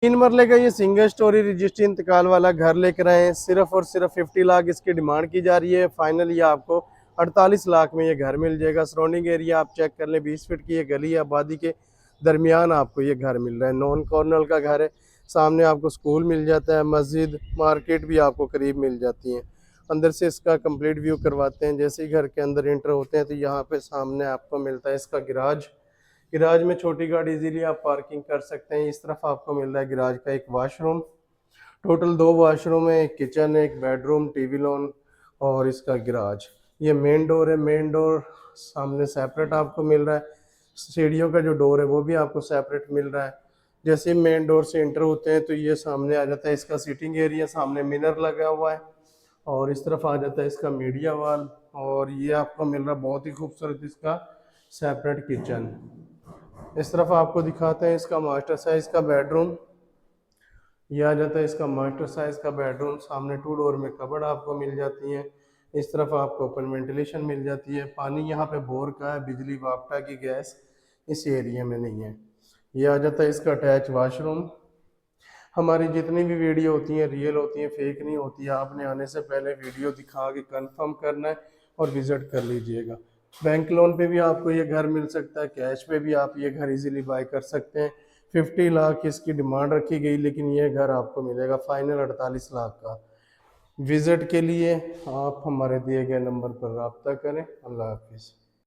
3 मरले का ये सिंगल स्टोरी रजिस्ट्री इंतकाल वाला घर लेकर आए हैं। सिर्फ और सिर्फ 50 लाख इसकी डिमांड की जा रही है। फाइनल ये आपको 48 लाख में ये घर मिल जाएगा। सराउंडिंग एरिया आप चेक कर लें, 20 फीट की ये गली है, आबादी के दरमियान आपको ये घर मिल रहा है। नॉन कॉर्नर का घर है, सामने आपको स्कूल मिल जाता है, मस्जिद, मार्केट भी आपको करीब मिल जाती है। अंदर से इसका कंप्लीट व्यू करवाते हैं। जैसे ही घर के अंदर एंटर होते हैं तो यहाँ पे सामने आपको मिलता है इसका गिराज। गिराज में छोटी गाड़ी इजीली आप पार्किंग कर सकते हैं। इस तरफ आपको मिल रहा है गिराज का एक वाशरूम। टोटल 2 वाशरूम है, एक किचन, एक बेडरूम, टीवी लॉन और इसका गिराज। ये मेन डोर है। मेन डोर सामने सेपरेट आपको मिल रहा है। सीढ़ियों का जो डोर है वो भी आपको सेपरेट मिल रहा है। जैसे मेन डोर से एंटर होते हैं तो ये सामने आ जाता है इसका सीटिंग एरिया, सामने मिरर लगा हुआ है। और इस तरफ आ जाता है इसका मीडिया वॉल। और ये आपको मिल रहा है बहुत ही खूबसूरत इसका सेपरेट किचन। इस तरफ आपको दिखाते हैं इसका मास्टर साइज का बेडरूम। ये आ जाता है इसका मास्टर साइज का बेडरूम। सामने 2 डोर में कबर्ड आपको मिल जाती है। इस तरफ आपको ओपन वेंटिलेशन मिल जाती है। पानी यहाँ पे बोर का है, बिजली वापटा की गैस इस एरिया में नहीं है। ये आ जाता है इसका अटैच वाशरूम। हमारी जितनी भी वीडियो होती हैं रियल होती हैं, फेक नहीं होती है। आपने आने से पहले वीडियो दिखा के कंफर्म करना है और विजिट कर लीजिएगा। बैंक लोन पे भी आपको ये घर मिल सकता है, कैश पे भी आप ये घर इजीली बाय कर सकते हैं। 50 लाख इसकी डिमांड रखी गई, लेकिन ये घर आपको मिलेगा फाइनल 48 लाख का। विजिट के लिए आप हमारे दिए गए नंबर पर रब्ता करें। अल्लाह हाफिज़।